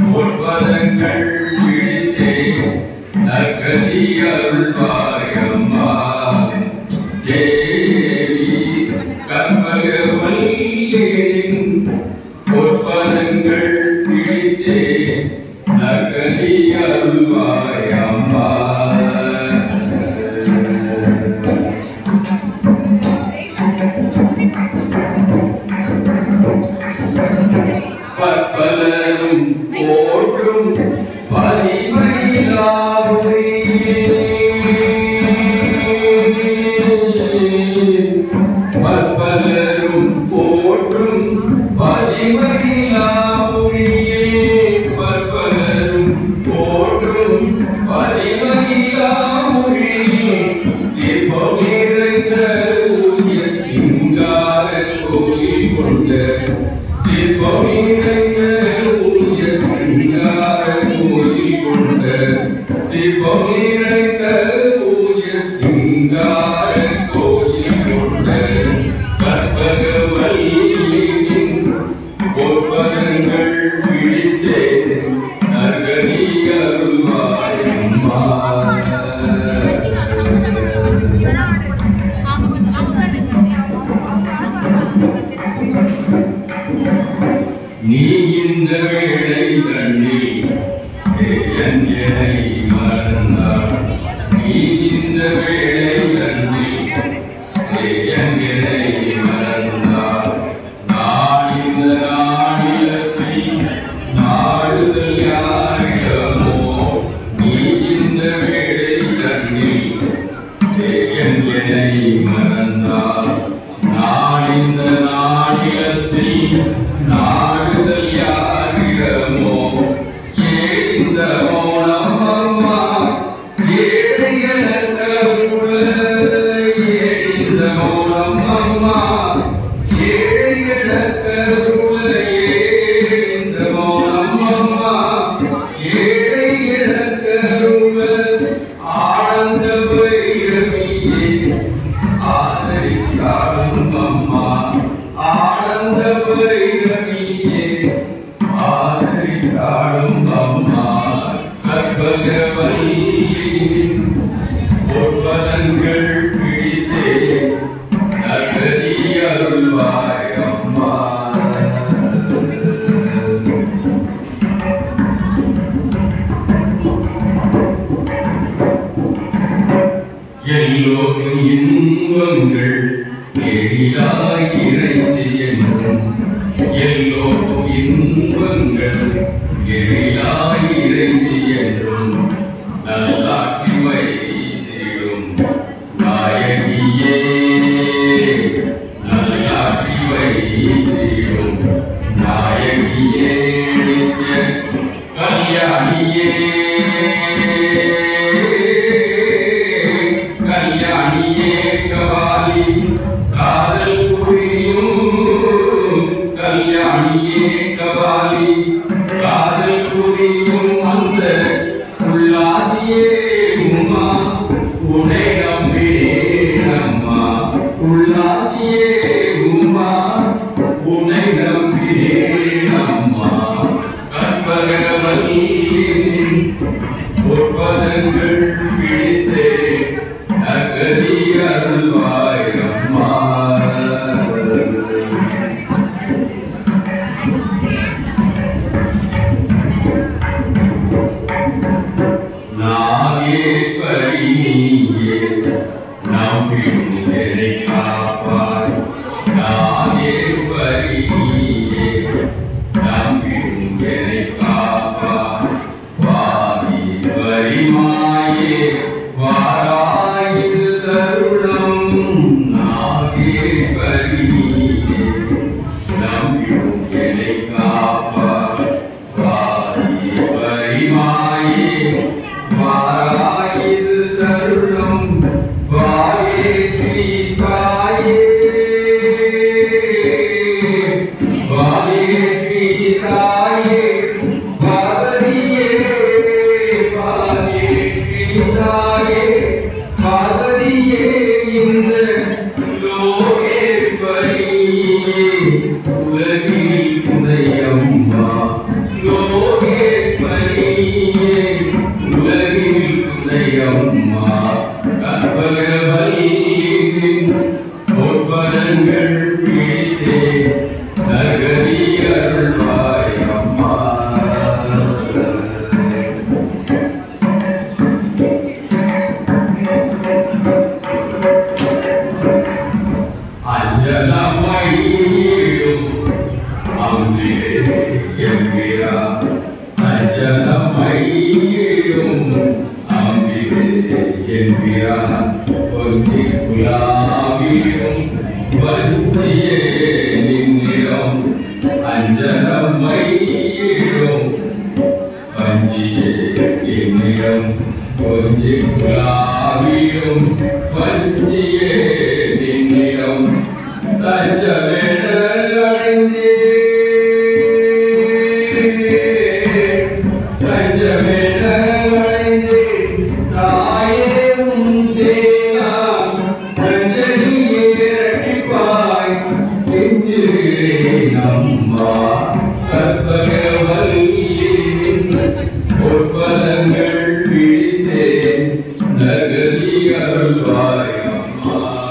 பொற்பதங்கள் பிடித்தே நற்கதி அருள்வாயம்மா தேவி கற்பகவல்லியின் பொற்பதங்கள் பிடித்தே நற்கதி அருள்வாயம்மா பற்பலரும் போற்றும் பற்பலரும் போற்றும் பதிமகிழாமுரியே பற்பலரும் போற்றும் பதிமகிழாமுரியே சிற்பமிருந்த ஊய சிங்கார கோயில் கொண்ட சிற்பமிருந்த ஊய சிங்கார கோயில் கொண்ட சிற்பமிருந்த ஊய சிங்கார கோயில் கொண்ட கற்பகவல்லியின் பொற்பதங்கள் பிடித்தே நற்கதி அருள்வாயம்மா நீ இந்த வேளை கண்ணில் என்னை மறந்தார் நீ இந்த வேளை கண்ணில் என்னை மறந்தார் நான் இந்த நாளிலத்தை நாடுதல் யாரிடமோ நீ இந்த வேளை கண்ணில் என்னை மறந்தார் நான் இந்த நாளிலத்தை நாடுதல் யாரிடமோ ஏந்த மௌனம் அம்மா ஏழையற்ற ஏந்த மௌனம் அம்மா ஏழையற்ற ஏந்த மௌனம் அம்மா ஏழையற்ற ஆனந்த பைரவியே ஆதரிக்காடும் அம்மா ஆனந்த பைரவியே ஆதரிக்காடும் அம்மா கற்பகவல்லியின் பொற்பதங்கள் பிடித்தே நற்கதி அருள்வாயம்மா எல்லோரும் இன்பங்கள் எழிலாய் இறைச்சி என்றும் எல்லோரும் இன்பங்கள் எழிலாய் இறைச்சி என்றும் நல்லாட்சி வைத்திடும் நாயகியே நல்லாட்சி வைத்திடும் நாயகியே நித்ய கல்யாணியே கல்யாணியே கபாலி காதல் புரியும் கல்யாணியே கபாலி காதல் புரியும் அந்த உள்ளாதியே உமா உனை நம்பினேன் அம்மா உள்ளாதியே உமா உனை நம்பினேன் அம்மா கற்பகவல்லியின் பொற்பதங்கள் பிடித்தே நற்கதி அருள்வாயம்மா நாயே பரிணியே நம்பிடும் என்னை காப்பாய் நாயே பரிணியே நம்பிடும் என்னை காப்பாய் வாரி வரிமாயே வாராயில் தருணம் நாயே பரிணியே நம்பிடும் என்னை காப்பாய் வாரி வரிமாயே வாராயில் தருணம் வாயே தாயே வாயே தாயே பார்வதியே வாயே தாயே பார்வதியே இந்த லோகேஸ்வரியே உலகில் உதயம்மா நகரி அருள்வாய் அம்மா